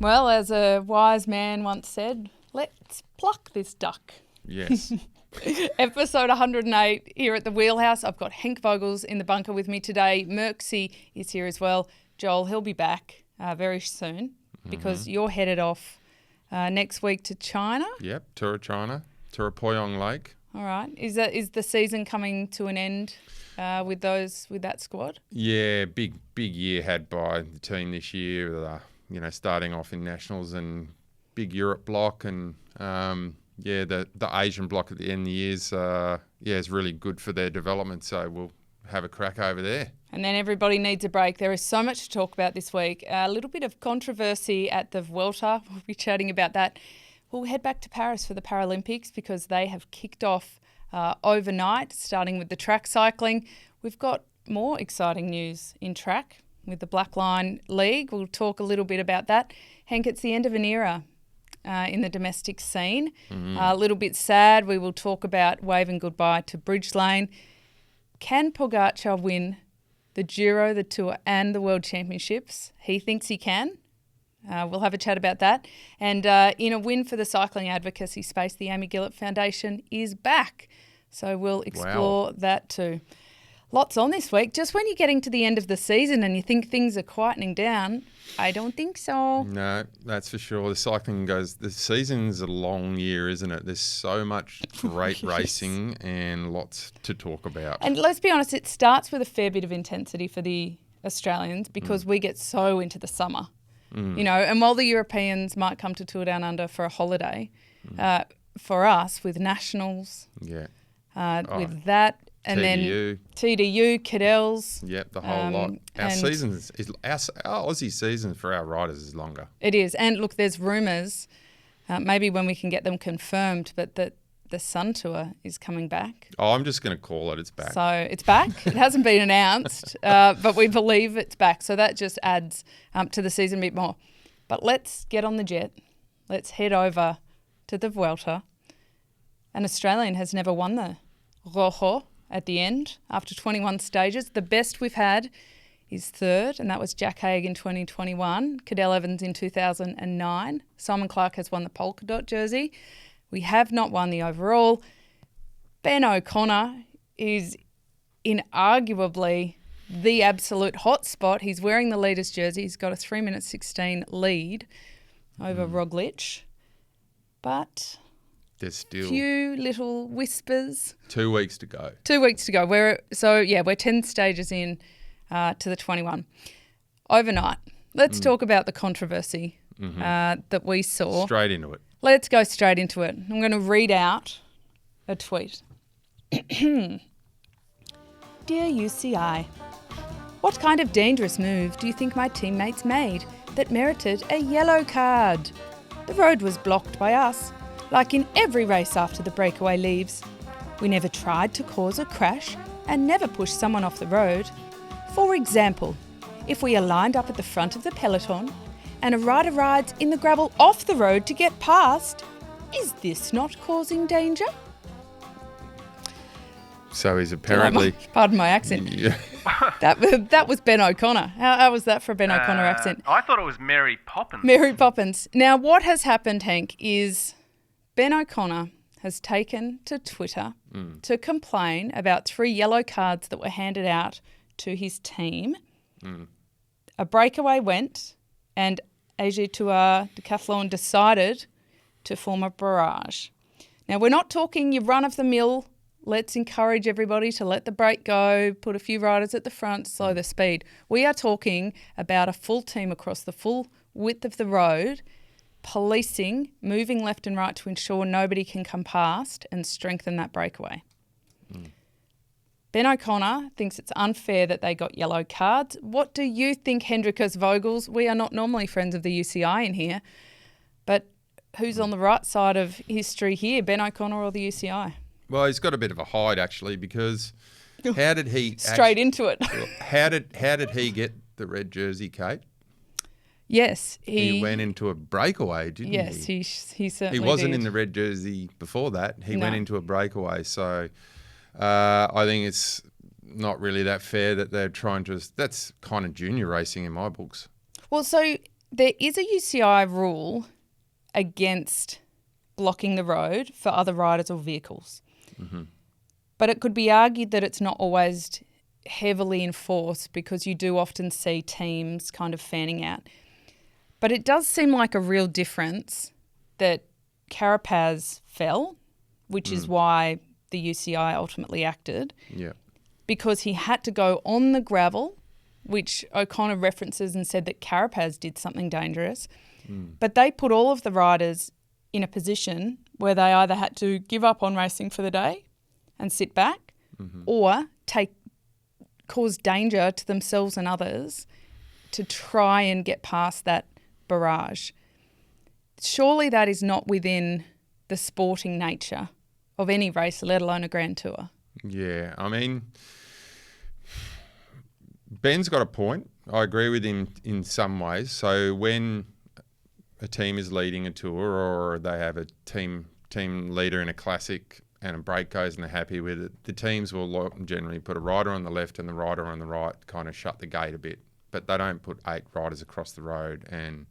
Well, as a wise man once said, let's pluck this duck. Yes. Episode 108 here at the Wheelhouse. I've got Henk Vogels in the bunker with me today. Merckxy is here as well. Joel, he'll be back very soon because you're headed off next week to China. Yep, tour of China, tour of Poyong Lake. All right. Is the season coming to an end with that squad? Yeah, big year had by the team this year. Starting off in nationals and big Europe block, and the Asian block at the end of the year is really good for their development. So we'll have a crack over there. And then everybody needs a break. There is so much to talk about this week. A little bit of controversy at the Vuelta. We'll be chatting about that. We'll head back to Paris for the Paralympics because they have kicked off overnight, starting with the track cycling. We've got more exciting news in track with the Blackline League. We'll talk a little bit about that. Henk, it's the end of an era in the domestic scene. A little bit sad. We will talk about waving goodbye to Bridgelane. Can Pogacar win the Giro, the Tour and the World Championships? He thinks he can. We'll have a chat about that. And in a win for the cycling advocacy space, the Amy Gillet Foundation is back. So we'll explore that too. Lots on this week. Just when you're getting to the end of the season and you think things are quietening down, I don't think so. No, that's for sure. The season's a long year, isn't it? There's so much great racing and lots to talk about. And let's be honest, it starts with a fair bit of intensity for the Australians because we get so into the summer. And while the Europeans might come to Tour Down Under for a holiday, for us, with nationals, with that, and TDU. then TDU, Cadell's. Yep, the whole lot. Our Aussie season for our riders is longer. It is. And look, there's rumours, maybe when we can get them confirmed, but that the Sun Tour is coming back. Oh, I'm just going to call it. It's back. So it's back. It hasn't been announced, but we believe it's back. So that just adds to the season a bit more. But let's get on the jet. Let's head over to the Vuelta. An Australian has never won the Rojo at the end after 21 stages. The best we've had is third, and that was Jack Haig in 2021, Cadel Evans in 2009. Simon Clark has won the polka dot jersey. We have not won the overall. Ben O'Connor is inarguably the absolute hotspot. He's wearing the leader's jersey. He's got a 3 minute 16 lead over Roglic. But there's still few little whispers. 2 weeks to go. 2 weeks to go. We're 10 stages in to the 21. Overnight, let's talk about the controversy that we saw. Straight into it. Let's go straight into it. I'm going to read out a tweet. Dear UCI, what kind of dangerous move do you think my teammates made that merited a yellow card? The road was blocked by us, like in every race after the breakaway leaves. We never tried to cause a crash and never pushed someone off the road. For example, if we are lined up at the front of the peloton and a rider rides in the gravel off the road to get past, is this not causing danger? So he's apparently... Pardon my accent. Yeah. That was Ben O'Connor. How was that for a Ben O'Connor accent? I thought it was Mary Poppins. Mary Poppins. Now, what has happened, Henk, is Ben O'Connor has taken to Twitter to complain about 3 yellow cards that were handed out to his team. A breakaway went, and AG Tour Decathlon decided to form a barrage. Now, we're not talking your run-of-the-mill, let's encourage everybody to let the brake go, put a few riders at the front, slow the speed. We are talking about a full team across the full width of the road, policing, moving left and right to ensure nobody can come past and strengthen that breakaway. Ben O'Connor thinks it's unfair that they got yellow cards. What do you think, Hendrikus Vogels? We are not normally friends of the UCI in here, but who's on the right side of history here, Ben O'Connor or the UCI? Well, he's got a bit of a hide, actually, because how did he... Straight into it. How did he get the red jersey, Kate? Yes. He went into a breakaway, didn't he? Yes, he certainly He wasn't did. in the red jersey before that. He No. went into a breakaway. So I think it's not really that fair that they're trying to... That's kind of junior racing in my books. Well, so there is a UCI rule against blocking the road for other riders or vehicles. Mm-hmm. But it could be argued that it's not always heavily enforced because you do often see teams kind of fanning out. But it does seem like a real difference that Carapaz fell, which is why the UCI ultimately acted. Yeah. Because he had to go on the gravel, which O'Connor references and said that Carapaz did something dangerous. But they put all of the riders in a position where they either had to give up on racing for the day and sit back or cause danger to themselves and others to try and get past that barrage. Surely that is not within the sporting nature of any race, let alone a Grand Tour. Yeah, I mean, Ben's got a point. I agree with him in some ways. So when a team is leading a tour or they have a team leader in a classic and a break goes and they're happy with it, the teams will generally put a rider on the left and the rider on the right, kind of shut the gate a bit. But they don't put 8 riders across the road and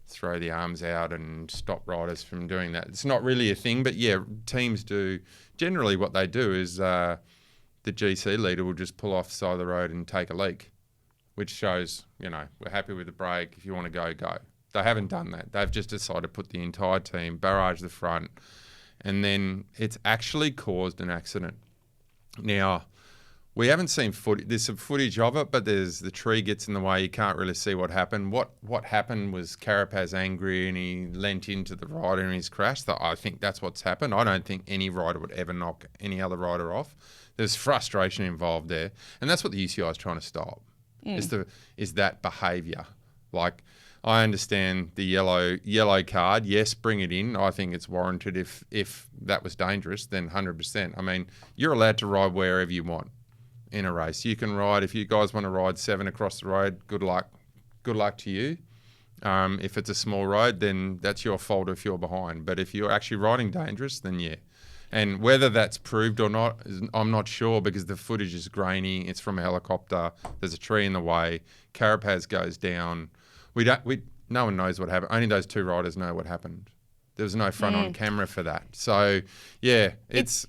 throw the arms out and stop riders from doing that. It's not really a thing, but yeah, teams do. Generally what they do is the GC leader will just pull off the side of the road and take a leak, which shows, we're happy with the break. If you want to go, go. They haven't done that. They've just decided to put the entire team, barrage the front, and then it's actually caused an accident. Now, we haven't seen footage. There's some footage of it, but the tree gets in the way. You can't really see what happened. What happened was Carapaz angry and he leant into the rider and he's crashed. I think that's what's happened. I don't think any rider would ever knock any other rider off. There's frustration involved there, and that's what the UCI is trying to stop. Is that behaviour. Like, I understand the yellow card. Yes, bring it in. I think it's warranted. If that was dangerous, then 100%. I mean, you're allowed to ride wherever you want in a race. You can ride, if you guys want to ride 7 across the road, good luck to you. If it's a small road, then that's your fault if you're behind. But if you're actually riding dangerous, then yeah. And whether that's proved or not, I'm not sure because the footage is grainy. It's from a helicopter. There's a tree in the way. Carapaz goes down. No one knows what happened. Only those 2 riders know what happened. There was no front on camera for that. So yeah, it's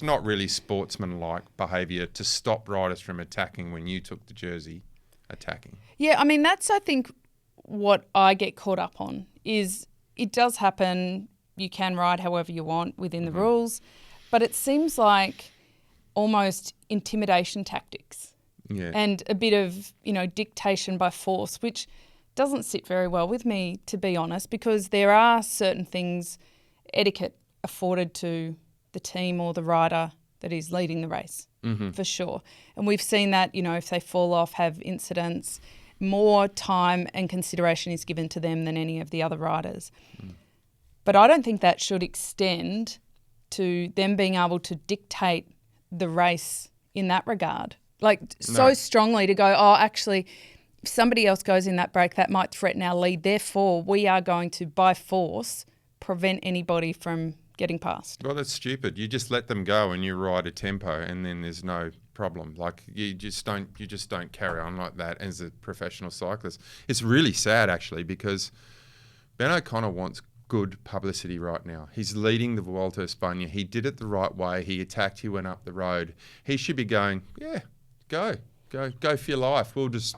not really sportsmanlike behaviour to stop riders from attacking when you took the jersey attacking. Yeah, I mean, that's, I think, what I get caught up on is it does happen. You can ride however you want within the rules, but it seems like almost intimidation tactics and a bit of, dictation by force, which doesn't sit very well with me, to be honest, because there are certain things, etiquette afforded to the team or the rider that is leading the race, for sure. And we've seen that, if they fall off, have incidents, more time and consideration is given to them than any of the other riders. But I don't think that should extend to them being able to dictate the race in that regard. So strongly to go, oh, actually, if somebody else goes in that break, that might threaten our lead. Therefore, we are going to, by force, prevent anybody from getting past. Well, that's stupid. You just let them go and you ride a tempo and then there's no problem. Like, you just don't carry on like that as a professional cyclist. It's really sad, actually, because Ben O'Connor wants good publicity right now. He's leading the Vuelta España. He did it the right way. He attacked. He went up the road. He should be going, go for your life. We'll just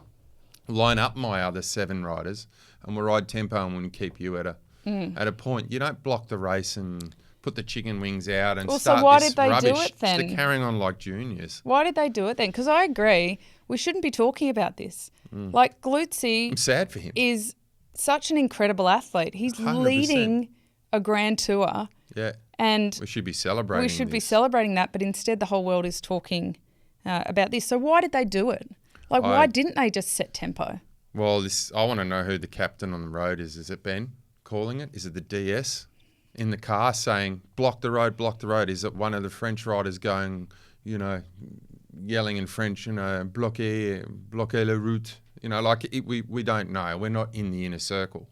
line up my other 7 riders and we'll ride tempo and we'll keep you at a point. You don't block the race and put the chicken wings out and start so why this did they rubbish. do it then? They're carrying on like juniors. Why did they do it then? Because I agree, we shouldn't be talking about this. Like, Glutzy I'm sad for him. Is such an incredible athlete. He's 100%. leading a Grand Tour. Yeah. And we should be celebrating be celebrating that, but instead the whole world is talking about this. So why did they do it? Why didn't they just set tempo? Well, I want to know who the captain on the road is. Is it Ben calling it? Is it the DS in the car saying, block the road, block the road? Is it one of the French riders going, yelling in French, bloquez la route? We don't know. We're not in the inner circle.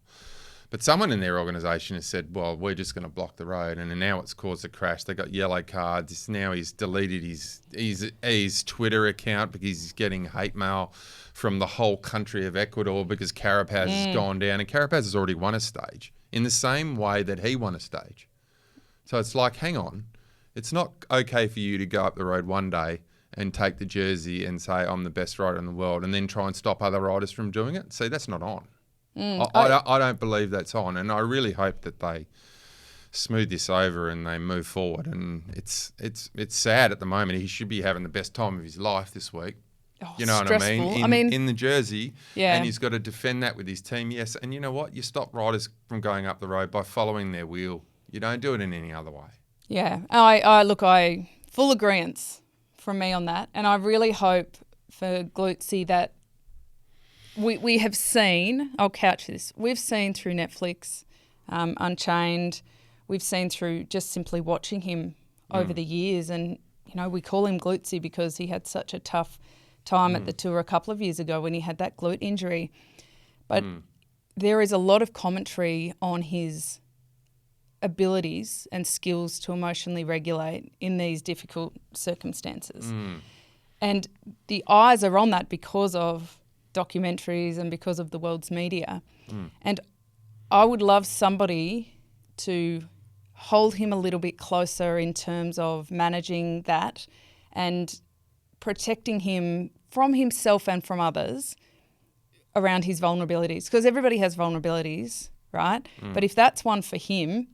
But someone in their organisation has said, well, we're just going to block the road. And now it's caused a crash. They got yellow cards. Now he's deleted his Twitter account because he's getting hate mail from the whole country of Ecuador because Carapaz has gone down. And Carapaz has already won a stage in the same way that he won a stage. So it's like, hang on. It's not okay for you to go up the road one day and take the jersey and say, I'm the best rider in the world, and then try and stop other riders from doing it. See, that's not on. I don't believe that's on, and I really hope that they smooth this over and they move forward. And it's sad at the moment. He should be having the best time of his life this week. Oh, you know stressful. what I mean? In the jersey, yeah. And he's got to defend that with his team. Yes, and you know what? You stop riders from going up the road by following their wheel. You don't do it in any other way. Yeah, I full agreeance from me on that, and I really hope for Glutzy that we have seen. I'll couch this. We've seen through Netflix, Unchained. We've seen through just simply watching him over the years, and we call him Glutzy because he had such a tough time at the tour a couple of years ago when he had that glute injury. But there is a lot of commentary on his abilities and skills to emotionally regulate in these difficult circumstances. And the eyes are on that because of documentaries and because of the world's media. And I would love somebody to hold him a little bit closer in terms of managing that and protecting him from himself and from others around his vulnerabilities, because everybody has vulnerabilities, right? But if that's one for him,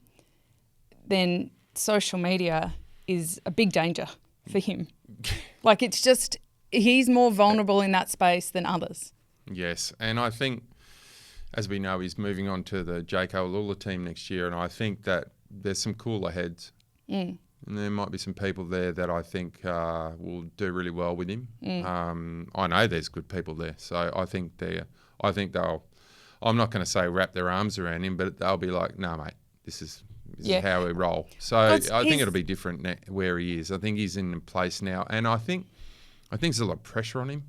then social media is a big danger for him. Like, it's just, he's more vulnerable in that space than others. Yes, and I think, as we know, he's moving on to the Jayco Alula team next year, and I think that there's some cooler heads. And there might be some people there that I think will do really well with him. I know there's good people there, so I think they'll, I'm not going to say wrap their arms around him, but they'll be like, no, mate, this is how we roll. So I think it'll be different where he is. I think he's in place now, and I think there's a lot of pressure on him.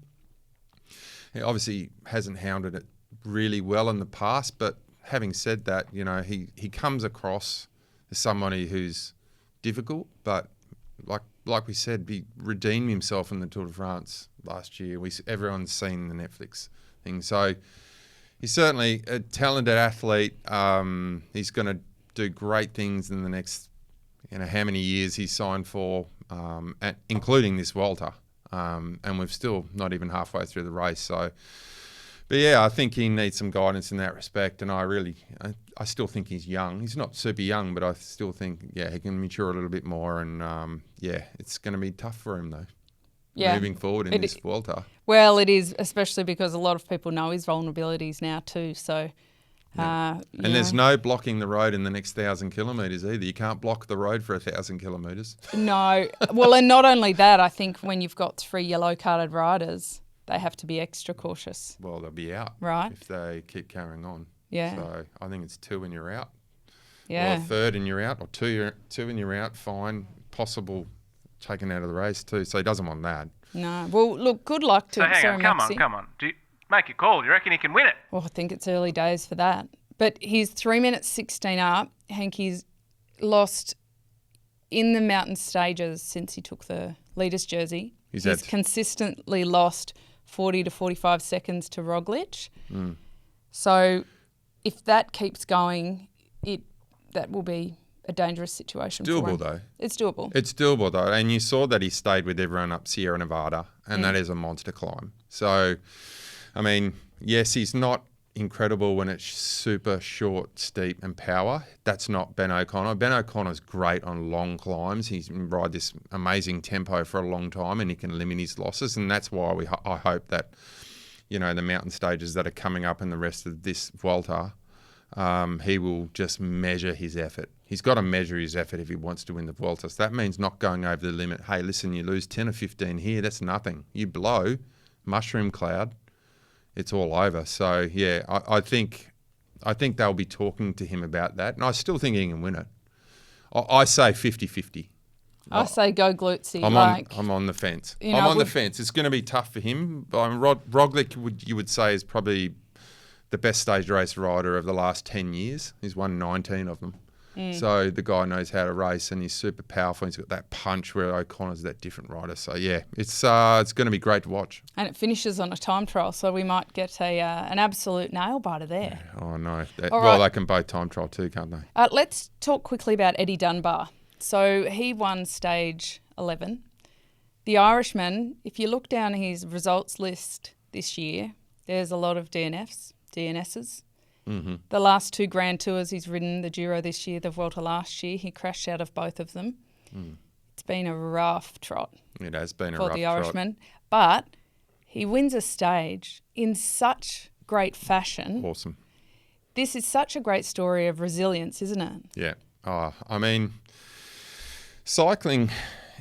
He obviously hasn't hounded it really well in the past, but having said that, he comes across as somebody who's difficult, but like we said, he redeemed himself in the Tour de France last year. Everyone's seen the Netflix thing, so he's certainly a talented athlete. He's going to do great things in the next, how many years he's signed for, including this Vuelta, and we're still not even halfway through the race. So, but yeah, I think he needs some guidance in that respect, and I still think he's young. He's not super young, but I still think, he can mature a little bit more, and it's going to be tough for him though. Moving forward in this Vuelta. Well, it is, especially because a lot of people know his vulnerabilities now too. So, and there's no blocking the road in the next 1,000 kilometres either. You can't block the road for 1,000 kilometres. No. Well, and not only that, I think when you've got 3 yellow-carded riders, they have to be extra cautious. Well, they'll be out, right, if they keep carrying on. Yeah. So I think it's 2 and you're out. Yeah. Or a third and you're out, or two and you're out. Fine, possible taken out of the race too. So he doesn't want that. No. Well, look, good luck to him. So hang on, come on. Make a call. Do you reckon he can win it? Well, I think it's early days for that. But he's 3 minutes 16 up. Henk, he's lost in the mountain stages since he took the leader's jersey. He's consistently lost 40 to 45 seconds to Roglic. So if that keeps going, that will be a dangerous situation for him. Doable though. It's doable. It's doable though. And you saw that he stayed with everyone up Sierra Nevada, and that is a monster climb. So, I mean, yes, he's not incredible when it's super short, steep and power. That's not Ben O'Connor. Ben O'Connor's great on long climbs. He can ride this amazing tempo for a long time, and he can limit his losses. And that's why I hope that, the mountain stages that are coming up in the rest of this Vuelta, he will just measure his effort. He's got to measure his effort if he wants to win the Vuelta. So that means not going over the limit. Hey, listen, you lose 10 or 15 here, that's nothing. You blow, mushroom cloud, it's all over. So, yeah, I think they'll be talking to him about that. And I still think he can win it. I say 50-50. I say go Glutzy. I'm on the fence. The fence. It's going to be tough for him. Roglic, you would say, is probably the best stage race rider of the last 10 years. He's won 19 of them. So the guy knows how to race, and he's super powerful. He's got that punch where O'Connor's that different rider. So, yeah, it's going to be great to watch. And it finishes on a time trial, so we might get an absolute nail-biter there. Yeah. Oh, no. Right. They can both time trial too, can't they? Let's talk quickly about Eddie Dunbar. So he won stage 11. The Irishman, if you look down his results list this year, there's a lot of DNSs. Mm-hmm. The last 2 Grand Tours he's ridden, the Giro this year, the Vuelta last year, he crashed out of both of them. It's been a rough trot. It has been a rough trot. For the Irishman. But he wins a stage in such great fashion. Awesome. This is such a great story of resilience, isn't it? Yeah. Oh, I mean, cycling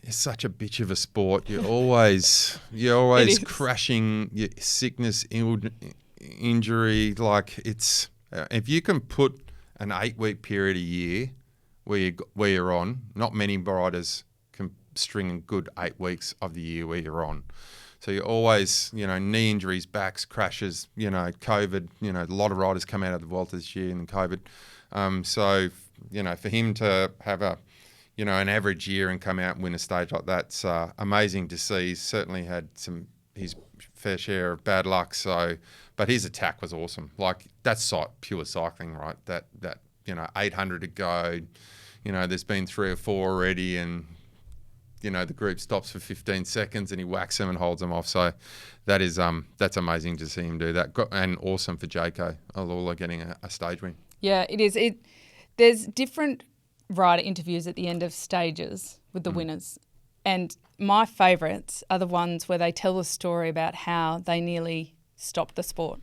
is such a bitch of a sport. You're always crashing, sickness, injury. Like, it's if you can put an 8-week period a year where you're on, not many riders can string a good 8 weeks of the year where you're on. So you're always, knee injuries, backs, crashes, COVID. A lot of riders come out of the Vuelta this year in COVID. So for him to have an average year and come out and win a stage like that's amazing to see. He's certainly had his fair share of bad luck. But his attack was awesome. Like, that's pure cycling, right? That 800 to go. There's been 3 or 4 already, and the group stops for 15 seconds and he whacks them and holds them off. So that's amazing to see him do that. And awesome for Jayco Alula getting a stage win. Yeah, it is. There's different rider interviews at the end of stages with the winners. And my favourites are the ones where they tell a story about how they nearly stopped the sport,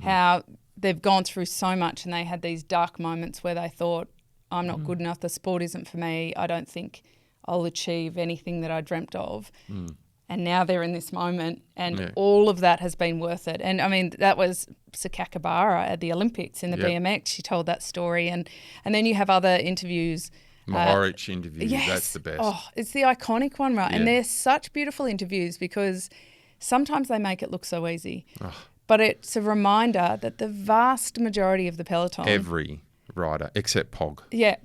how they've gone through so much and they had these dark moments where they thought, I'm not good enough, the sport isn't for me, I don't think I'll achieve anything that I dreamt of. And now they're in this moment, and all of that has been worth it. And, I mean, that was Sakakibara at the Olympics in the BMX. She told that story. And then you have other interviews. Mohoric interview, that's the best. Oh, it's the iconic one, right? Yeah. And they're such beautiful interviews because sometimes they make it look so easy. Oh. But it's a reminder that the vast majority of the peloton... Every rider, except Pog. Yeah.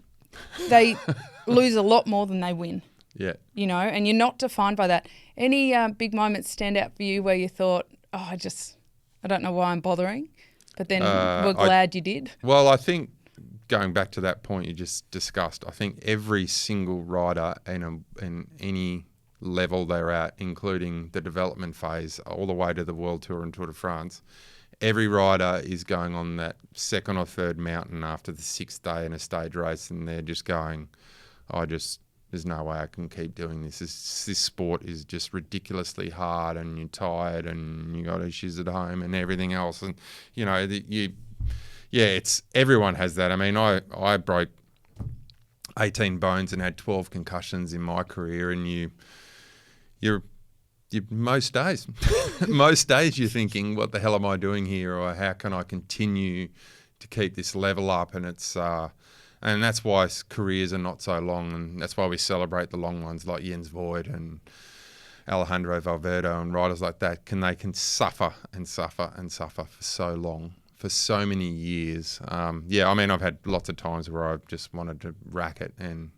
They lose a lot more than they win. Yeah. And you're not defined by that. Any big moments stand out for you where you thought, I don't know why I'm bothering, but then we're glad you did? Well, I think going back to that point you just discussed, I think every single rider in any level they're at, including the development phase all the way to the World Tour and Tour de France, every rider is going on that second or third mountain after the 6th day in a stage race, and they're just going, there's no way I can keep doing this. This sport is just ridiculously hard, and you're tired, and you got issues at home and everything else. And it's everyone has that. I mean, I broke 18 bones and had 12 concussions in my career, and you're most days you're thinking, what the hell am I doing here, or how can I continue to keep this level up? And it's and that's why careers are not so long, and that's why we celebrate the long ones like Jens Voigt and Alejandro Valverde and riders like that. They can suffer and suffer and suffer for so long, for so many years. I mean, I've had lots of times where I've just wanted to rack it, and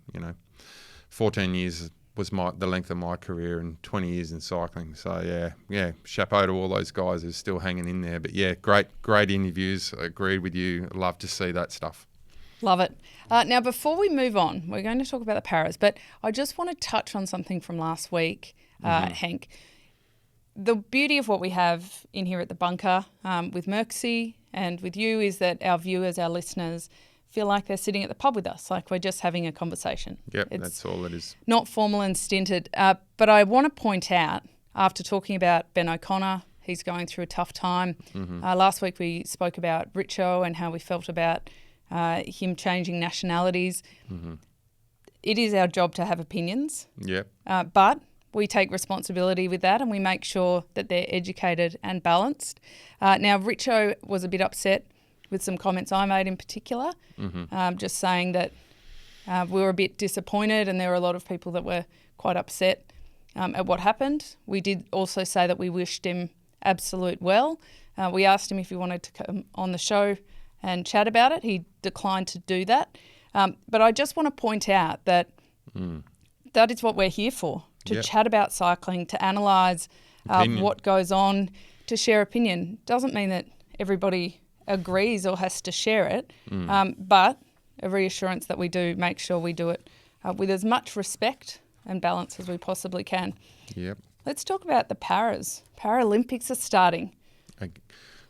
14 years was the length of my career, and 20 years in cycling. So chapeau to all those guys who're still hanging in there. But great interviews. I agreed with you. Love to see that stuff. Love it. Now, before we move on, we're going to talk about the Paras, but I just want to touch on something from last week, Henk. The beauty of what we have in here at the bunker with Merckxy and with you is that our viewers, our listeners, feel like they're sitting at the pub with us, like we're just having a conversation. Yep, that's all it is. Not formal and stinted. But I want to point out, after talking about Ben O'Connor, he's going through a tough time. Last week we spoke about Richo and how we felt about him changing nationalities. It is our job to have opinions. Yep. But we take responsibility with that, and we make sure that they're educated and balanced. Now, Richo was a bit upset with some comments I made in particular, just saying that we were a bit disappointed, and there were a lot of people that were quite upset at what happened. We did also say that we wished him absolute well. We asked him if he wanted to come on the show and chat about it. He declined to do that. But I just want to point out that that is what we're here for, to chat about cycling, to analyse what goes on, to share opinion. Doesn't mean that everybody agrees or has to share it, but a reassurance that we do make sure we do it with as much respect and balance as we possibly can. Yep. Let's talk about the Paralympics are starting.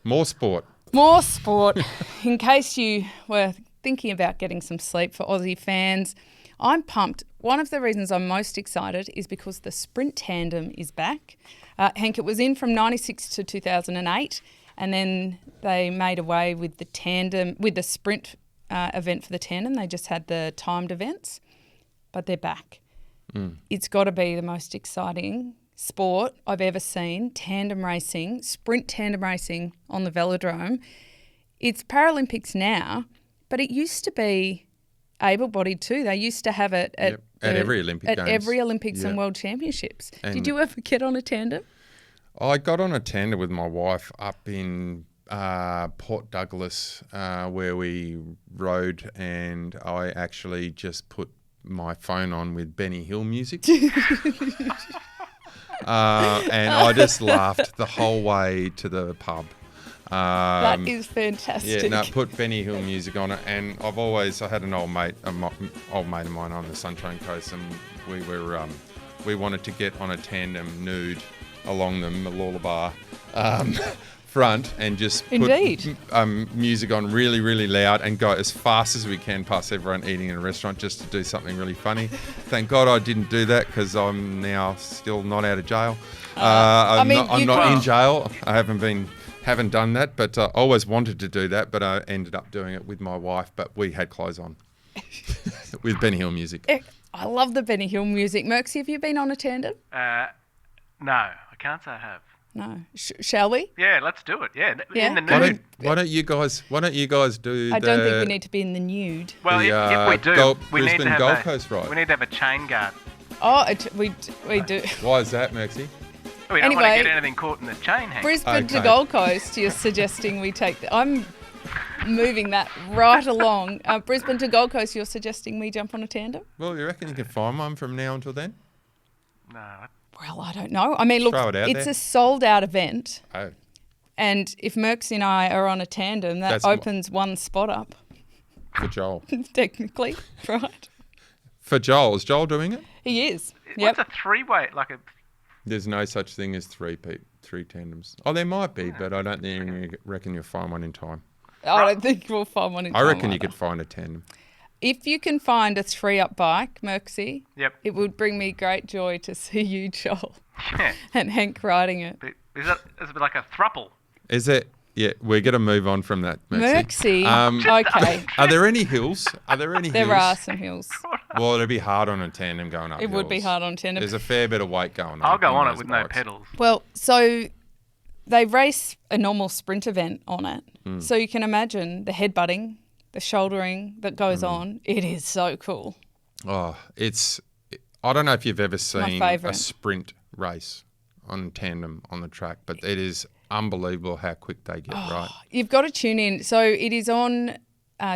More sport. More sport. In case you were thinking about getting some sleep for Aussie fans, I'm pumped. One of the reasons I'm most excited is because the sprint tandem is back. Henk, it was in from 96 to 2008, and then they made away with the tandem, with the sprint event for the tandem. They just had the timed events, but they're back. It's got to be the most exciting sport I've ever seen, tandem racing, sprint tandem racing on the velodrome. It's Paralympics now, but it used to be able-bodied too. They used to have it at every Olympic Games. At every Olympics and World Championships. And did you ever get on a tandem? I got on a tandem with my wife up in Port Douglas where we rode, and I actually just put my phone on with Benny Hill music. And I just laughed the whole way to the pub. That is fantastic. Yeah, no, put Benny Hill music on it, and I had an old mate of mine on the Sunshine Coast, and we wanted to get on a tandem nude along the Mooloolaba front and just put music on really, really loud and go as fast as we can past everyone eating in a restaurant just to do something really funny. Thank God I didn't do that, because I'm now still not out of jail. I'm not in jail. I haven't done that, but I always wanted to do that, but I ended up doing it with my wife, but we had clothes on with Benny Hill music. I love the Benny Hill music. Merckxy, have you been on a tandem? No, I can't say I have. No. Shall we? Yeah, let's do it. Yeah. In the nude. Why don't you guys do I don't think we need to be in the nude. Well, if we do, we need to have Gold Coast ride. We need to have a chain guard. Oh, we do. Why is that, Merckxy? We don't want to get anything caught in the chain, Hank. Brisbane to Gold Coast, you're suggesting we take... I'm moving that right along. Brisbane to Gold Coast, you're suggesting we jump on a tandem? Well, you reckon you can find one from now until then? No. Well, I don't know. I mean, look, it's a sold-out event. Oh. And if Merckxy and I are on a tandem, that opens one spot up. For Joel. Technically, right? For Joel. Is Joel doing it? He is. What's a three-way, There's no such thing as three tandems. Oh, there might be, but I don't reckon you'll find one in time. I don't think we'll find one in time. I reckon you could find a tandem. If you can find a 3-up bike, Merckxy, it would bring me great joy to see you, Joel, Yeah. and Henk riding it. Is it like a thruple? Is it? Yeah, we're going to move on from that, Merckxy. Okay. Are there any hills? There are some hills. Well, it'd be hard on a tandem going up. It would be hard on tandem. There's a fair bit of weight going on. I'll go on it with no pedals. Well, so they race a normal sprint event on it. So you can imagine the headbutting, the shouldering that goes on. It is so cool. Oh, I don't know if you've ever seen a sprint race on tandem on the track, but it is unbelievable how quick they get, right? You've got to tune in. So it is on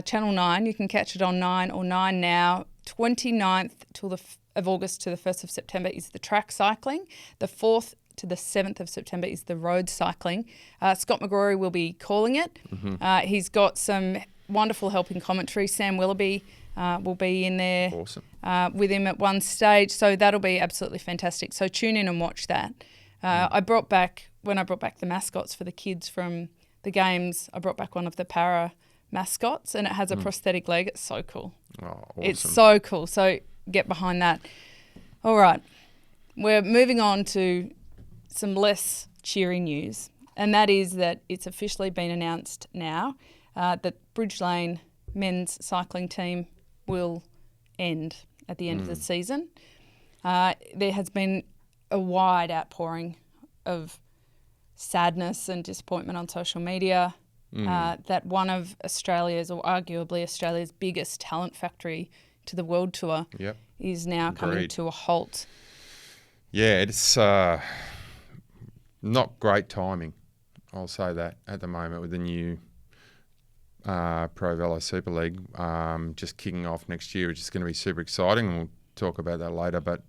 Channel 9. You can catch it on 9 or 9 now. 29th of August to the 1st of September is the track cycling. The 4th to the 7th of September is the road cycling. Scott McGrory will be calling it. He's got some wonderful helping commentary. Sam Willoughby will be in there with him at one stage. So that'll be absolutely fantastic. So tune in and watch that. When I brought back the mascots for the kids from the games, I brought back one of the para mascots, and it has a prosthetic leg. It's so cool. Oh, awesome. It's so cool. So get behind that. All right. We're moving on to some less cheery news, and that is that it's officially been announced now that Bridgelane men's cycling team will end at the end of the season. There has been a wide outpouring of sadness and disappointment on social media that one of Australia's, or arguably Australia's, biggest talent factory to the World Tour is now coming to a halt. Yeah, it's not great timing. I'll say that at the moment with the new Pro Velo Super League just kicking off next year, which is going to be super exciting, and we'll talk about that later. But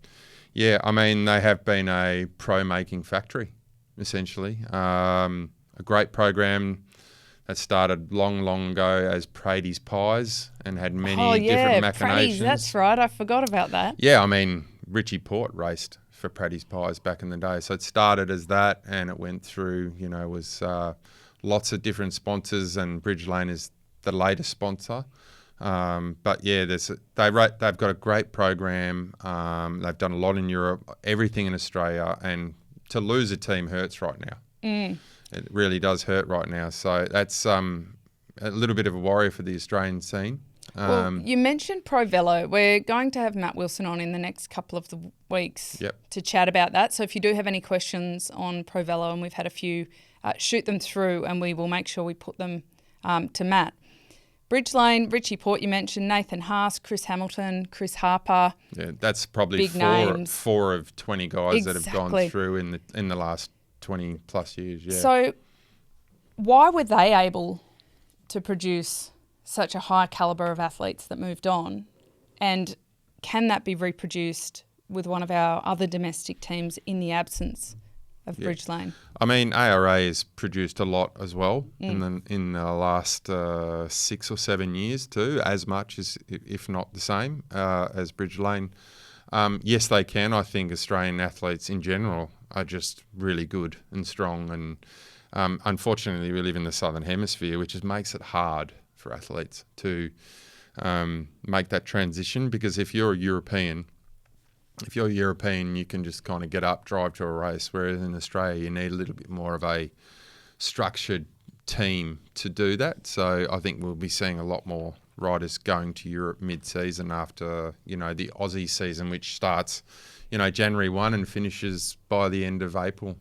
yeah, I mean, they have been a pro-making factory, essentially. A great program that started long ago as Prade's Pies and had many different machinations. Prade's, that's right. I forgot about that. Yeah, I mean, Richie Port raced for Prade's Pies back in the day. So it started as that, and it went through, was lots of different sponsors, and Bridgelane is the latest sponsor. But yeah, they've got a great program. They've done a lot in Europe, everything in Australia, and to lose a team hurts right now. It really does hurt right now. So that's a little bit of a worry for the Australian scene. Well, you mentioned Pro Velo. We're going to have Matt Wilson on in the next couple of the weeks to chat about that. So if you do have any questions on Pro Velo, and we've had a few, shoot them through and we will make sure we put them to Matt. Bridgelane, Richie Port, you mentioned, Nathan Haas, Chris Hamilton, Chris Harper. Yeah, that's probably four of 20 guys that have gone through in the last 20 plus years. Yeah. So why were they able to produce such a high calibre of athletes that moved on? And can that be reproduced with one of our other domestic teams in the absence of Bridgelane? I mean, ARA has produced a lot as well in the last 6 or 7 years too, as much as, if not the same, as Bridgelane. Yes, they can. I think Australian athletes in general are just really good and strong. And unfortunately, we live in the Southern Hemisphere, which just makes it hard for athletes to make that transition, because if you're European, you can just kind of get up, drive to a race, whereas in Australia you need a little bit more of a structured team to do that. So I think we'll be seeing a lot more riders going to Europe mid-season after, the Aussie season, which starts, January 1 and finishes by the end of April.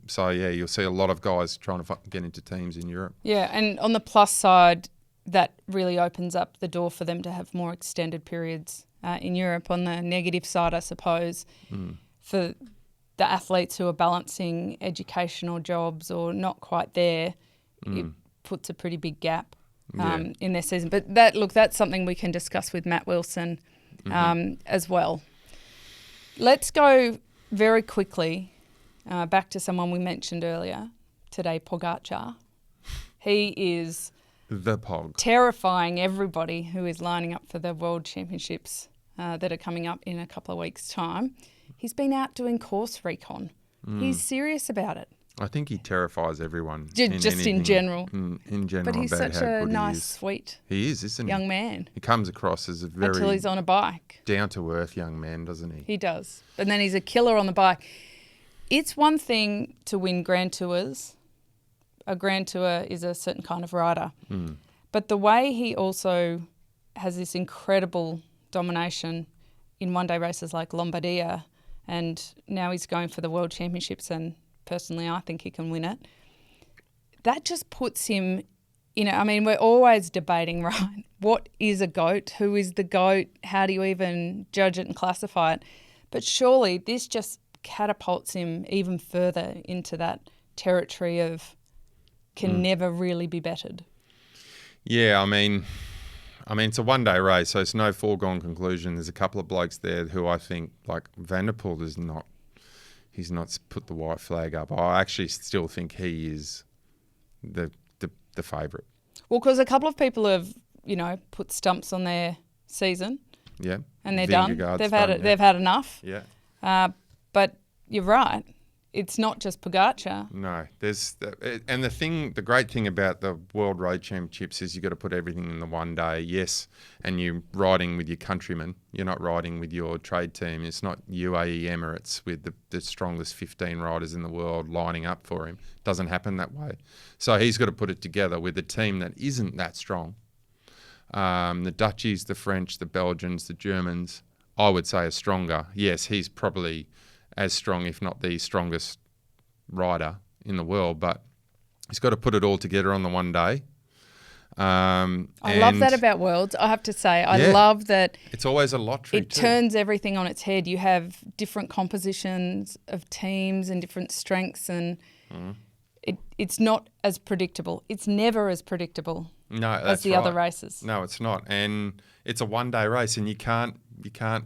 So, yeah, you'll see a lot of guys trying to get into teams in Europe. Yeah, and on the plus side, that really opens up the door for them to have more extended periods in Europe. On the negative side, I suppose, for the athletes who are balancing educational jobs or not quite there, it puts a pretty big gap in their season. But that's something we can discuss with Matt Wilson as well. Let's go very quickly back to someone we mentioned earlier today, Pogacar. He is the Pog, terrifying everybody who is lining up for the World Championships that are coming up in a couple of weeks' time. He's been out doing course recon. He's serious about it. I think he terrifies everyone. In general. In general. But he's about such a nice, sweet isn't young man. He comes across as a very until he's on a bike. Down-to-earth young man, doesn't he? He does. And then he's a killer on the bike. It's one thing to win Grand Tours. A Grand Tour is a certain kind of rider. But the way he also has this incredible domination in one-day races like Lombardia, and now he's going for the World Championships, and personally I think he can win it. That just puts him, we're always debating, right? What is a GOAT? Who is the GOAT? How do you even judge it and classify it? But surely this just catapults him even further into that territory of can never really be bettered. Yeah, I mean, it's a one-day race, so it's no foregone conclusion. There's a couple of blokes there who I think, like Van der Poel, he's not put the white flag up. I actually still think he is the favourite. Well, because a couple of people have, put stumps on their season. Yeah. And they're done. They've had enough. Yeah. But you're right. It's not just Pogacar. No, and the great thing about the World Road Championships is you've got to put everything in the one day. Yes, and you're riding with your countrymen. You're not riding with your trade team. It's not UAE Emirates with the strongest 15 riders in the world lining up for him. It doesn't happen that way. So he's got to put it together with a team that isn't that strong. The Dutchies, the French, the Belgians, the Germans, I would say are stronger. Yes, he's probably as strong, if not the strongest rider in the world, but he's got to put it all together on the one day. I love that about Worlds, I have to say. I love that it's always a lottery. It turns everything on its head. You have different compositions of teams and different strengths, and it's not as predictable. It's never as predictable as the other races. No, it's not. And it's a one-day race, and you can't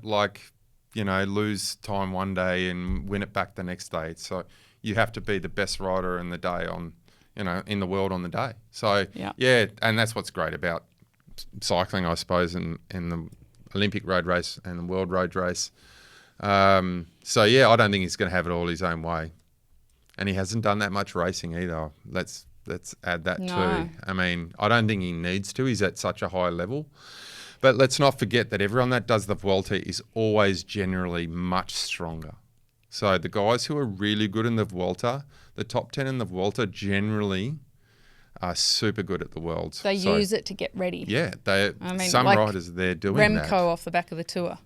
lose time one day and win it back the next day. So you have to be the best rider in the day in the world on the day. So, yeah, and that's what's great about cycling, I suppose, and the Olympic road race and the world road race. So, yeah, I don't think he's going to have it all his own way. And he hasn't done that much racing either. Let's add that too. I mean, I don't think he needs to. He's at such a high level. But let's not forget that everyone that does the Vuelta is always generally much stronger. So the guys who are really good in the Vuelta, the top 10 in the Vuelta generally are super good at the Worlds. They use it to get ready. Yeah. Some riders, they're doing Remco that. off the back of the Tour.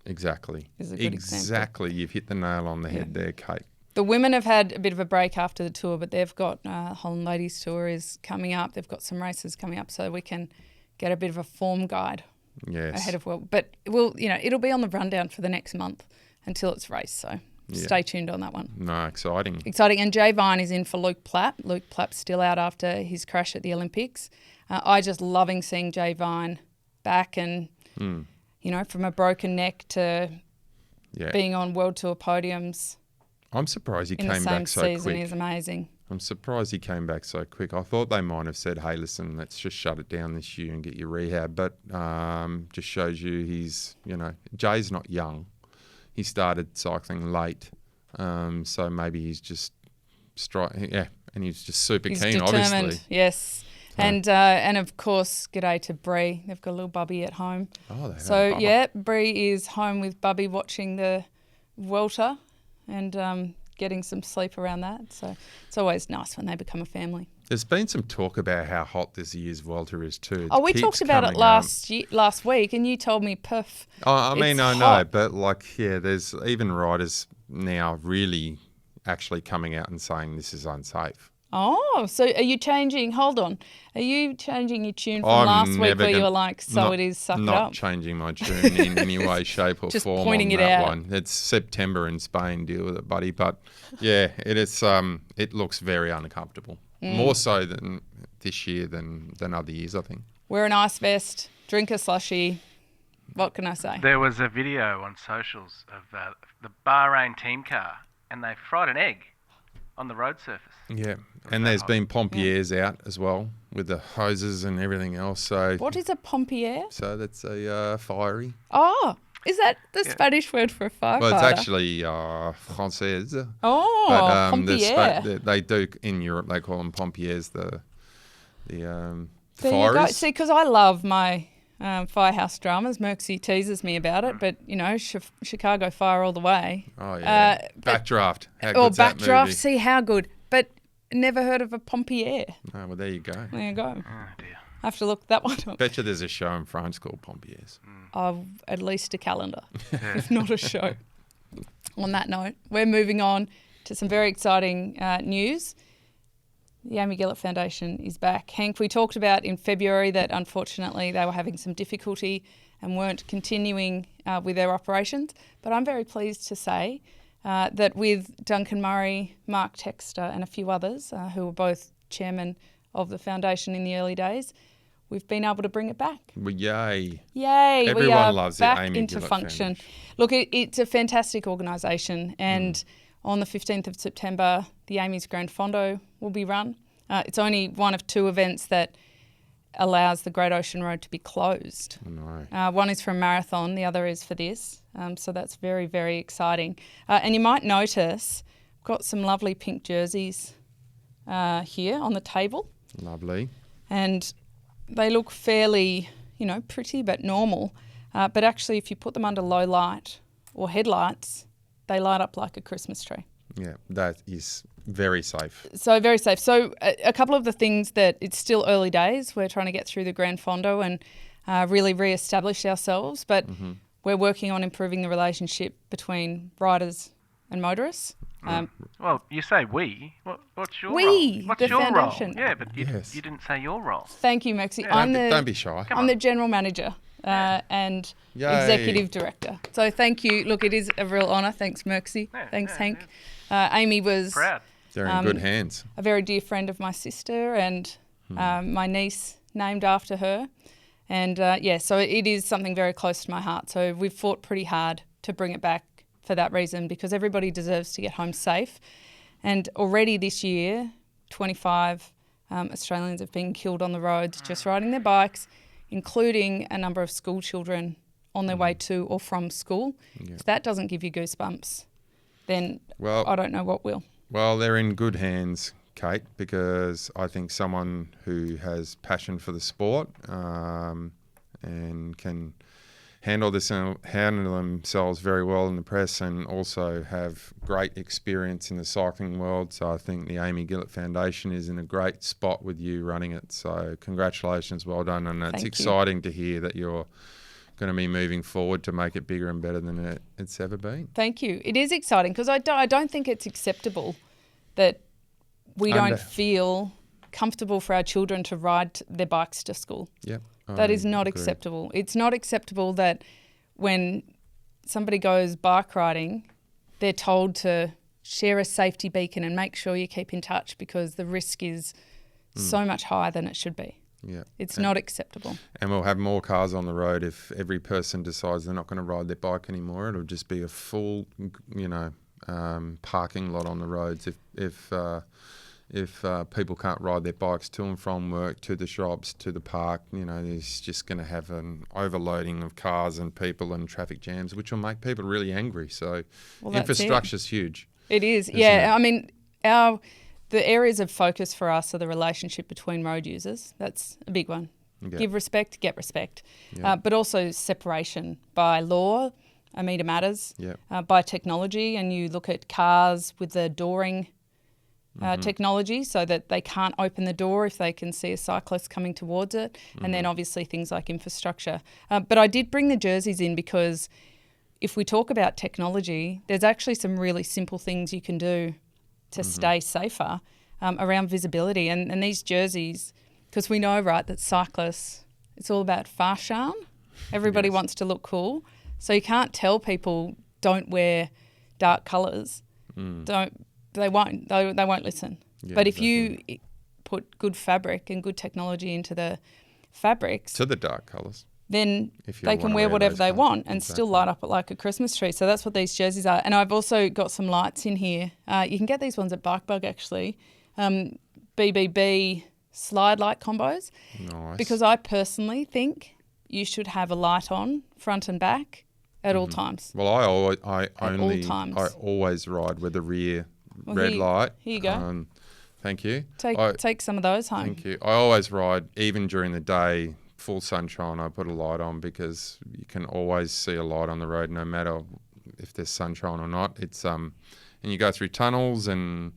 Exactly. Is a good example. Exactly. You've hit the nail on the head there, Kate. The women have had a bit of a break after the Tour, but they've got Holland Ladies Tour is coming up. They've got some races coming up, so we can get a bit of a form guide ahead of World. But it'll be on the rundown for the next month until it's raced. So stay tuned on that one. No, exciting. Exciting. And Jay Vine is in for Luke Plapp. Luke Plapp's still out after his crash at the Olympics. I just loving seeing Jay Vine back and, from a broken neck to being on World Tour podiums. I'm surprised he came back so quick. In the same season, he's amazing. I'm surprised he came back so quick. I thought they might have said, hey, listen, let's just shut it down this year and get your rehab. But just shows you Jay's not young. He started cycling late. So maybe he's just and he's just super keen, determined, obviously. Yes. So. And of course, g'day to Bree. They've got a little Bubby at home. Oh, they have Bree is home with Bubby watching the Vuelta and getting some sleep around that. So it's always nice when they become a family. There's been some talk about how hot this year's Vuelta is too. We talked about it last week, and you told me, "Puff." I know, but there's even riders now really actually coming out and saying this is unsafe. Oh, so are you changing? Hold on. Are you changing your tune from last week where you were like, it is, suck it up? Not changing my tune in any way, shape or just form pointing on it that out. one. It's September in Spain, deal with it, buddy. But, yeah, it is. It looks very uncomfortable. More so than this year than other years, I think. Wear an ice vest, drink a slushie. What can I say? There was a video on socials of the Bahrain team car, and they fried an egg on the road surface. Yeah, and there's been pompiers out as well with the hoses and everything else. So what is a pompier? So that's a fiery. Oh, is that the Spanish word for a firefighter? Well, it's actually française. Oh, but, pompier. They do in Europe. They call them pompiers. The there fires. You go. See, because I love my firehouse dramas. Merckxy teases me about it, but Chicago Fire all the way. Oh yeah, Backdraft. How good's that movie? Backdraft. See how good, but never heard of a pompier. Oh well, there you go. There you go. Oh dear. I have to look that one up. Bet you there's a show in France called Pompiers. At least a calendar, if not a show. On that note, we're moving on to some very exciting news. The Amy Gillet Foundation is back. Henk, we talked about in February that unfortunately they were having some difficulty and weren't continuing with their operations. But I'm very pleased to say that with Duncan Murray, Mark Texter and a few others who were both chairman of the foundation in the early days, we've been able to bring it back. Well, yay. Yay. Everyone we are loves back it, Amy into Gillet function. Foundation. Look, it's a fantastic organisation, and on the 15th of September, the Amy's Grand Fondo will be run. It's only one of two events that allows the Great Ocean Road to be closed. Oh, no. One is for a marathon, the other is for this. So that's very, very exciting. And you might notice I've got some lovely pink jerseys here on the table. Lovely. And they look fairly, pretty but normal. But actually, if you put them under low light or headlights, they light up like a Christmas tree. Yeah, that is very safe. So very safe. So a couple of the things that it's still early days. We're trying to get through the Grand Fondo and really re-establish ourselves. But we're working on improving the relationship between riders and motorists. Well, you say we. What's your we, role? What's the your foundation. role? Yeah, but you didn't say your role. Thank you, Merckxy. Yeah. Don't be shy. I'm the general manager and executive director. So thank you. Look, it is a real honour. Thanks, Merckxy. Yeah, Thanks, yeah, Henk. Amy was proud. They're in good hands. A very dear friend of my sister and my niece named after her. And so it is something very close to my heart. So we've fought pretty hard to bring it back for that reason, because everybody deserves to get home safe. And already this year, 25 Australians have been killed on the roads just riding their bikes, including a number of school children on their way to or from school. Yeah. If that doesn't give you goosebumps, then I don't know what will. Well, they're in good hands, Kate, because I think someone who has passion for the sport and can handle themselves very well in the press, and also have great experience in the cycling world. So I think the Amy Gillet Foundation is in a great spot with you running it. So congratulations, well done. And it's exciting to hear that you're going to be moving forward to make it bigger and better than it's ever been. Thank you. It is exciting, because I don't think it's acceptable that we don't feel comfortable for our children to ride their bikes to school. Yep. That is not acceptable. It's not acceptable that when somebody goes bike riding, they're told to share a safety beacon and make sure you keep in touch, because the risk is so much higher than it should be. Yeah, it's not acceptable. And we'll have more cars on the road if every person decides they're not going to ride their bike anymore. It'll just be a full, parking lot on the roads if people can't ride their bikes to and from work, to the shops, to the park. There's just going to have an overloading of cars and people and traffic jams, which will make people really angry. So infrastructure's huge. It is, yeah. It? I mean, the areas of focus for us are the relationship between road users. That's a big one. Yeah. Give respect, get respect. Yeah. But also separation by law, a meter matters, by technology. And you look at cars with the dooring technology, so that they can't open the door if they can see a cyclist coming towards it. And then obviously things like infrastructure. But I did bring the jerseys in because if we talk about technology, there's actually some really simple things you can do to stay safer around visibility. And these jerseys, because we know, right, that cyclists, it's all about fashion. Everybody wants to look cool. So you can't tell people don't wear dark colours. They won't listen. Yeah, but if you put good fabric and good technology into the fabrics, to the dark colours, then they can wear whatever they want and still light up it like a Christmas tree. So that's what these jerseys are. And I've also got some lights in here. You can get these ones at Bikebug, actually. BBB slide light combos. Nice. Because I personally think you should have a light on front and back at all times. Well, I always ride with the rear red light. Here you go. Thank you. Take some of those home. Thank you. I always ride, even during the day, full sunshine. I put a light on because you can always see a light on the road, no matter if there's sunshine or not. It's and you go through tunnels, and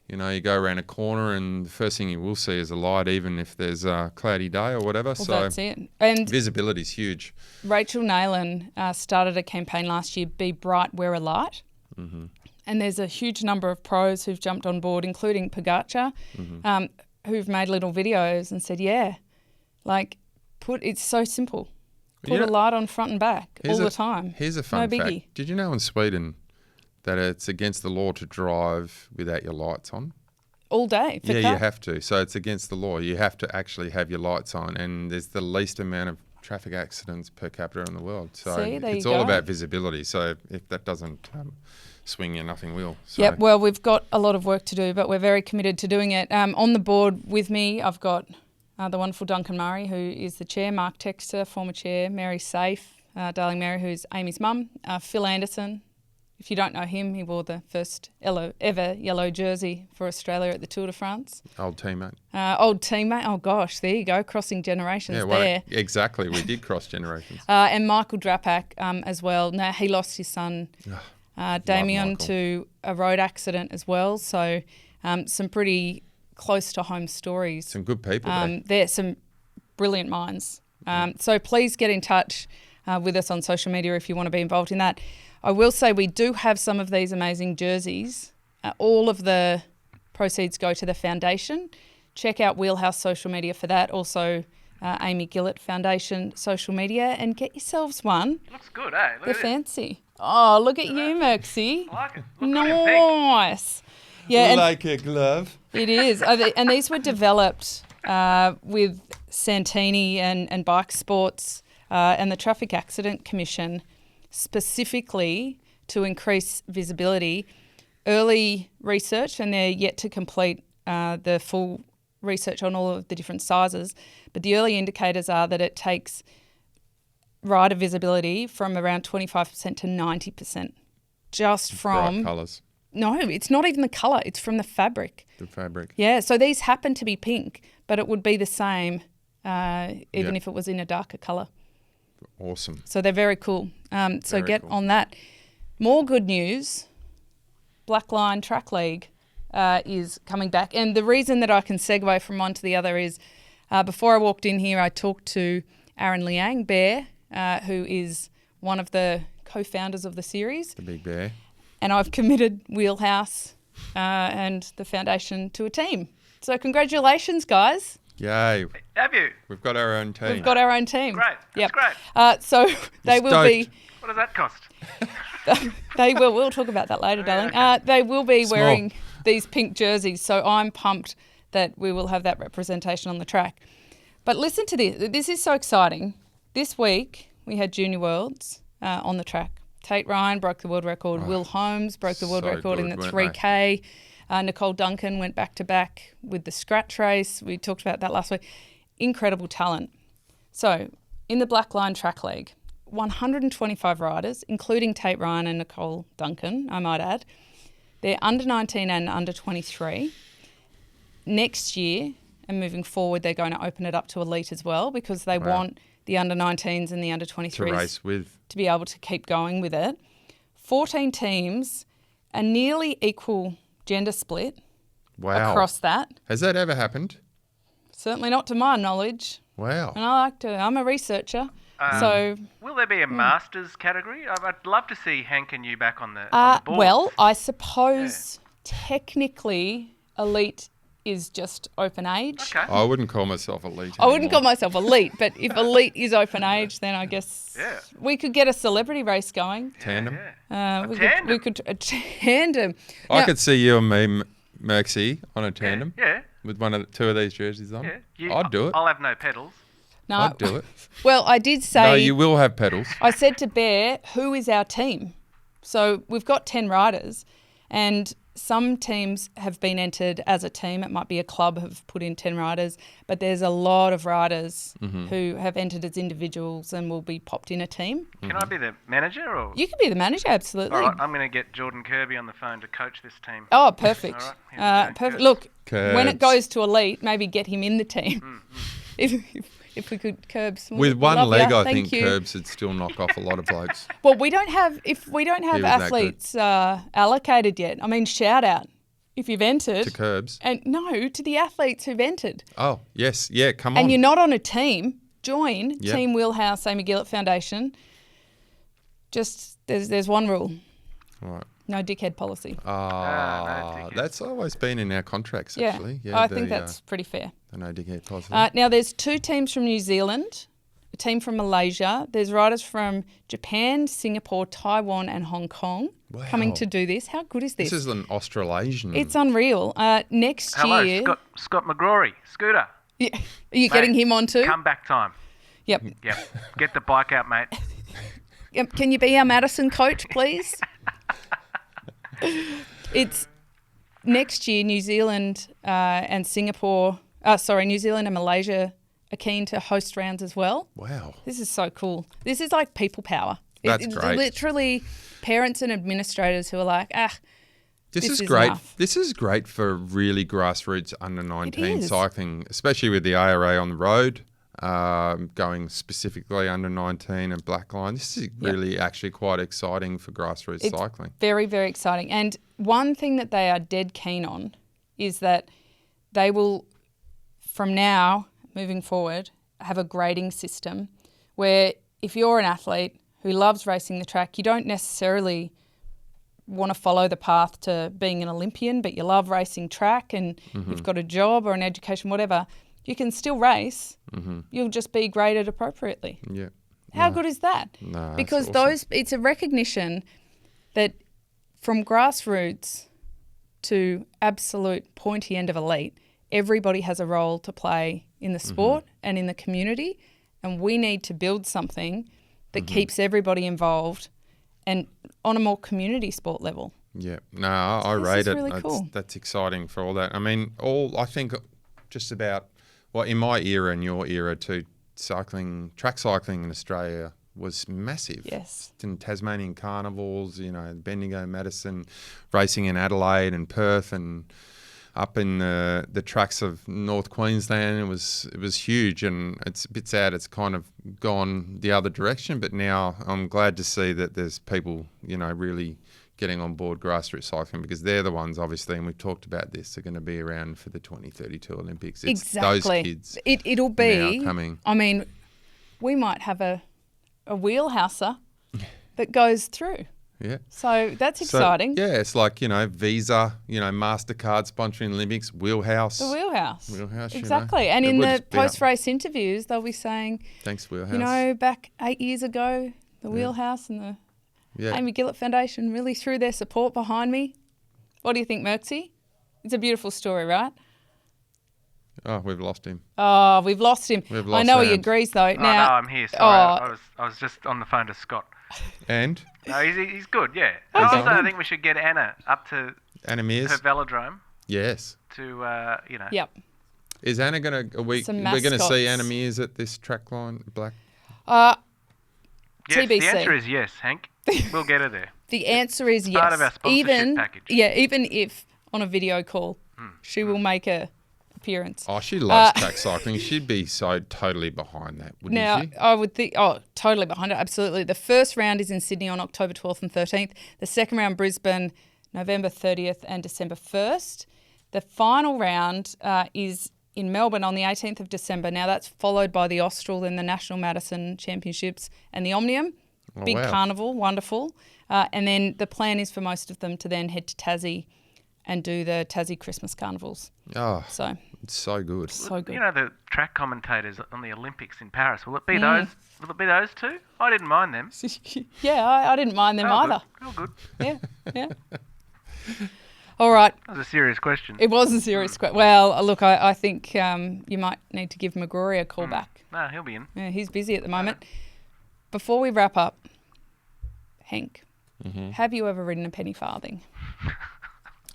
you go around a corner, and the first thing you will see is a light, even if there's a cloudy day or whatever. Well, that's it. And visibility is huge. Rachel Nayland started a campaign last year, Be Bright, Wear a Light. And there's a huge number of pros who've jumped on board, including Pogacar, who've made little videos and said, it's so simple. Put a light on front and back all the time. Here's a fun fact. Did you know in Sweden that it's against the law to drive without your lights on? All day? You have to. So it's against the law. You have to actually have your lights on, and there's the least amount of traffic accidents per capita in the world. So it's all about visibility. So if that doesn't swing you, nothing will. So. Yep, well, we've got a lot of work to do, but we're very committed to doing it. On the board with me, I've got the wonderful Duncan Murray, who is the chair, Mark Texter, former chair, Mary Safe, Darling Mary, who's Amy's mum, Phil Anderson. If you don't know him, he wore the first ever yellow jersey for Australia at the Tour de France. Old teammate. Oh, gosh, there you go, crossing generations there. Exactly, we did cross generations. And Michael Drapak as well. Now, he lost his son, Damien, to a road accident as well. So some pretty close to home stories. Some good people there. There's some brilliant minds. So please get in touch with us on social media if you want to be involved in that. I will say we do have some of these amazing jerseys. All of the proceeds go to the foundation. Check out Wheelhouse social media for that. Also, Amy Gillet Foundation social media, and get yourselves one. It looks good, eh? They're fancy. Oh, look at you, Merckxy. I like it. Nice. Yeah, like a glove. it is. And these were developed with Santini and Bike Sports and the Traffic Accident Commission specifically to increase visibility. Early research, and they're yet to complete the full research on all of the different sizes, but the early indicators are that it takes rider visibility from around 25% to 90%. Just from... Bright colours. No, it's not even the colour. It's from the fabric. The fabric. Yeah, so these happen to be pink, but it would be the same even if it was in a darker colour. Awesome. So they're very cool. So Very get cool. on that. More good news, Blackline Track League is coming back. And the reason that I can segue from one to the other is before I walked in here, I talked to Aaron Liang Bear, who is one of the co-founders of the series. The big bear. And I've committed Wheelhouse and the foundation to a team. So congratulations, guys. Yay. Have you? We've got our own team. We've got our own team. Great. Yep. That's great. So they will be... What does that cost? They will. We'll talk about that later, darling. They will be Small. wearing these pink jerseys. So I'm pumped that we will have that representation on the track. But listen to this. This is so exciting. This week we had Junior Worlds on the track. Tate Ryan broke the world record. Will Holmes broke the world so record in good, the weren't 3K. Nicole Duncan went back-to-back with the scratch race. We talked about that last week. Incredible talent. So in the Blackline Track League, 125 riders, including Tate Ryan and Nicole Duncan, I might add. They're under 19 and under 23. Next year and moving forward, they're going to open it up to elite as well because they want the under 19s and the under 23s to race with. To be able to keep going with it. 14 teams, a nearly equal gender split across that. Has that ever happened? Certainly not to my knowledge. Wow. And I'm a researcher. So will there be a masters category? I'd love to see Henk and you back on the board. well, I suppose technically elite is just open age. Okay. I wouldn't call myself elite. I wouldn't call anymore. myself elite, but if elite is open age, then I guess we could get a celebrity race going. Tandem. We could a tandem. I Now- could see you and me, Merckxy, on a tandem. Yeah. With two of these jerseys on. Yeah. I'd do it. I'll have no pedals. No, I'd do it. Well, I did say. No, you will have pedals. I said to Bear, who is our team? So we've got 10 riders, and some teams have been entered as a team. It might be a club have put in 10 riders, but there's a lot of riders who have entered as individuals and will be popped in a team. Can I be the manager? Or? You could be the manager, absolutely. All right, I'm going to get Jordan Kirby on the phone to coach this team. Oh, perfect. All right, here we go. Perfect. Look, when it Curbs. goes to elite, maybe get him in the team. If we could curbs. With one Love leg, ya. I Thank think you. Curbs would still knock off a lot of blokes. Well, we don't have He was that athletes allocated yet. I mean, shout out if you've entered. To Curbs. And no, to the athletes who've entered. Oh, yes. Yeah, come on. And you're not on a team, join Yep. Team Wheelhouse, Amy Gillet Foundation. Just, there's one rule. Right. No dickhead policy. no dickhead. That's always been in our contracts, actually. I think that's pretty fair. The no dickhead policy. Now, there's 2 teams from New Zealand, a team from Malaysia. There's riders from Japan, Singapore, Taiwan and Hong Kong coming Wow. to do this. How good is this? This is an Australasian. It's unreal. Next Hello, year... Scott McGrory, Scooter. Yeah. Are you getting him on too? Comeback time. Yep. Yep. Get the bike out, mate. Yep. Can you be our Madison coach, please? It's next year, New Zealand and New Zealand and Malaysia are keen to host rounds as well. Wow. This is so cool. This is like people power. That's It's great. literally parents and administrators who are like, This is is great. enough. This is great for really grassroots under 19 is. cycling, especially with the ARA on the road, going specifically under 19 and Blackline. This is really actually quite exciting for grassroots cycling. very, very exciting. And one thing that they are dead keen on is that they will, from now moving forward, have a grading system where if you're an athlete who loves racing the track, you don't necessarily want to follow the path to being an Olympian, but you love racing track and you've got a job or an education, whatever, you can still race. You'll just be graded appropriately. Yeah. How good is that? No, that's because awesome. it's a recognition that from grassroots to absolute pointy end of elite, everybody has a role to play in the sport and in the community, and we need to build something that keeps everybody involved and on a more community sport level. Yeah, no, I This rate is it. really cool. That's exciting for all that. I mean, I think just about, well, in my era and your era too, track cycling in Australia was massive. Yes. In Tasmanian carnivals, Bendigo, Madison, racing in Adelaide and Perth, and up in the tracks of North Queensland, it was huge, and it's a bit sad it's kind of gone the other direction. But now I'm glad to see that there's people, really getting on board grassroots cycling, because they're the ones, obviously, and we've talked about this, are going to be around for the 2032 Olympics. It's Exactly. those kids It'll be now coming. I mean, we might have a wheelhouser that goes through. Yeah. So that's So, exciting. yeah, it's like, Visa, MasterCard sponsoring Olympics, Wheelhouse. The Wheelhouse. Wheelhouse, Exactly. And It in would the just be up. post-race interviews, they'll be saying, Thanks, Wheelhouse. back 8 years ago, the Wheelhouse and the Yeah. Amy Gillet Foundation really threw their support behind me. What do you think, Merckxy? It's a beautiful story, right? Oh, we've lost him. Oh, we've lost him. We've I lost know he Ant. agrees, though. Oh, Now, no, I'm here. Sorry, oh. I was just on the phone to Scott. And No, he's good, yeah. And Okay. also, I think we should get Anna up to Anna Mears. her velodrome Yes. to, Yep. Is Anna going to, we're Some going to mascots. see Anna Mears at this track line, Black? Yes, TBC. the answer is yes, Hank. We'll get her there. The answer is yes. Part of our sponsorship package. Even if on a video call, she will make a appearance. Oh, she loves track cycling. She'd be so totally behind that, wouldn't Now, she? I would think, totally behind it, absolutely. The first round is in Sydney on October 12th and 13th. The second round, Brisbane, November 30th and December 1st. The final round is in Melbourne on the 18th of December. Now, that's followed by the Austral, then the National Madison Championships and the Omnium. Oh, Big wow. carnival, wonderful. And then the plan is for most of them to then head to Tassie and do the Tassie Christmas carnivals. Oh, So, it's so good. so good. You know the track commentators on the Olympics in Paris. Will it be those? Will it be those two? I didn't mind them. Yeah, I didn't mind them Oh, either. good. Oh, good. Yeah. All right. That was a serious question. It was a serious question. Well, look, I think you might need to give McGrory a call back. No, he'll be in. Yeah, he's busy at the moment. Before we wrap up, Henk, have you ever ridden a penny farthing?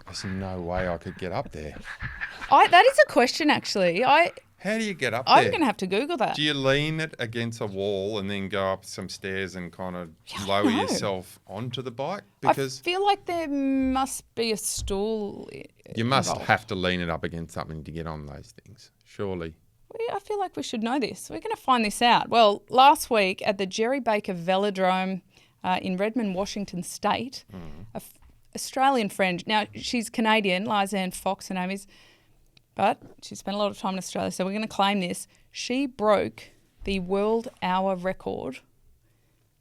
There's no way I could get up there. That is a question, actually. How do you get up I'm there? going to have to Google that. Do you lean it against a wall and then go up some stairs and kind of lower know. yourself onto the bike? Because I feel like there must be a stool. you must involved. have to lean it up against something to get on those things, surely. I feel like we should know this. We're going to find this out. Well, last week at the Jerry Baker Velodrome in Redmond, Washington State, a Australian friend, now she's Canadian, Lisanne Fox her name is, but she spent a lot of time in Australia, so we're going to claim this. She broke the world hour record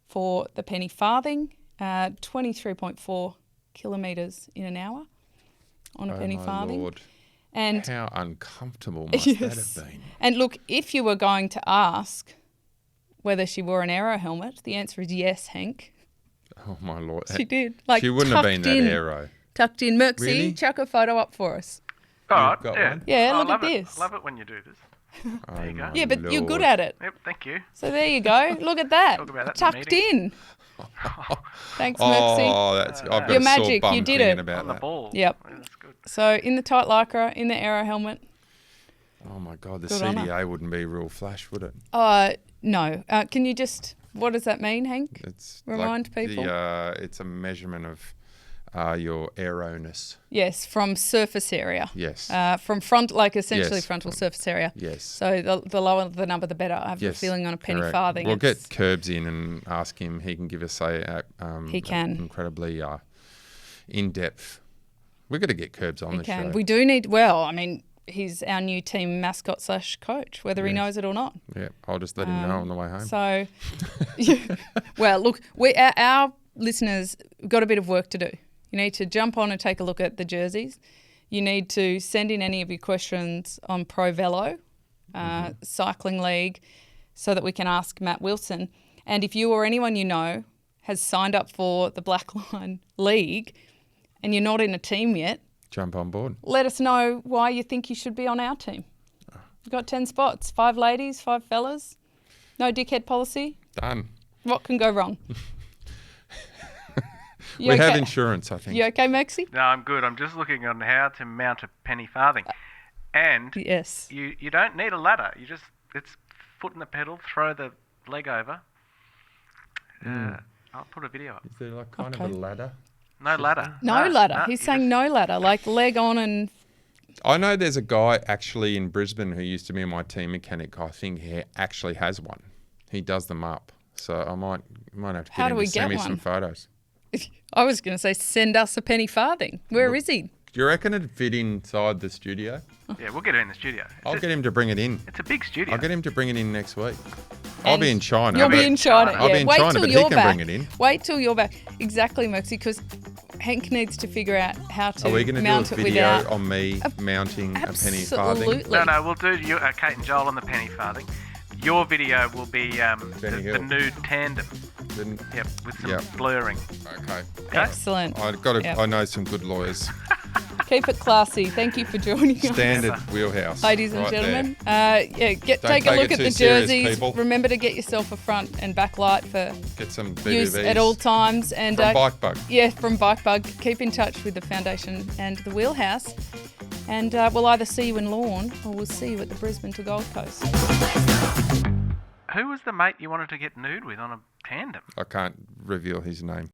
for the penny farthing, 23.4 kilometres in an hour on a penny my farthing. Lord. And How uncomfortable must that have been? And look, if you were going to ask whether she wore an aero helmet, the answer is yes, Henk. Oh, my Lord. She did. Like She wouldn't have been tucked that in, aero. Tucked in. Merckxy, Really? chuck a photo up for us. All right. got Yeah. one? Yeah, I look at love it. this. I love it when you do this. There you go. Yeah, but you're good at it. Yep. Thank you. So there you go. Look at that. Talk about that in the Tucked meeting. in. Thanks, Merckxy. Oh, I've got Your a magic, sore bum you did thinking it. about On the that. ball. Yep. Yeah, that's good. So in the tight lycra, in the aero helmet. Oh, my God, the Good on her. CDA wouldn't be real flash, would it? No. Can you just, what does that mean, Henk? It's Remind like people. It's a measurement of your aeroness. Yes, from surface area. Yes. From front, like essentially Yes. frontal surface area. Yes. So the lower the number, the better. I have a Yes, feeling on a penny correct. farthing. We'll it's- get Curbs in and ask him. He can give us He can. incredibly in-depth. We've got to get Curbs on He the can. show. We do need. Well, I mean, he's our new team mascot / coach, whether he Yes. knows it or not. Yeah, I'll just let him know on the way home. So, well, look, our listeners got a bit of work to do. You need to jump on and take a look at the jerseys. You need to send in any of your questions on Pro Velo, Cycling League, so that we can ask Matt Wilson. And if you or anyone you know has signed up for the Blackline League and you're not in a team yet, jump on board. Let us know why you think you should be on our team. We've got 10 spots, 5 ladies, 5 fellas. No dickhead policy. Done. What can go wrong? We have insurance, I think. You okay, Merckxy? No, I'm good. I'm just looking on how to mount a penny farthing. And Yes. you don't need a ladder. It's foot in the pedal, throw the leg over. I'll put a video up. Is there like kind of a ladder? No ladder. No ladder. No, He's you saying just- no ladder, like leg on and... I know there's a guy actually in Brisbane who used to be my team mechanic. I think he actually has one. He does them up. So I might have to How get do him we to send get me some one? photos. I was going to say, send us a penny farthing. Where is he? Do you reckon it'd fit inside the studio? Yeah, we'll get it in the studio. I'll get him to bring it in. It's a big studio. I'll get him to bring it in next week. I'll be in China. You'll be in China. I'll be in Wait China, till but he you're can back. bring it in. Wait till you're back. Exactly, Merckxy, because Henk needs to figure out how to Are we going to mount do a it video without... on me mounting a penny farthing? Absolutely. No, we'll do Kate and Joel on the penny farthing. Your video will be the nude tandem. Yep, with some blurring. Okay. Excellent. I know some good lawyers. Keep it classy. Thank you for joining us. Standard Wheelhouse. Ladies and right gentlemen, there. take a look at too the serious, jerseys. people. Remember to get yourself a front and back light for Get some use BBVs. at all times. And From Bikebug. Yeah, from Bikebug. Keep in touch with the foundation and the Wheelhouse. And we'll either see you in Lorne or we'll see you at the Brisbane to Gold Coast. Who was the mate you wanted to get nude with on a tandem? I can't reveal his name.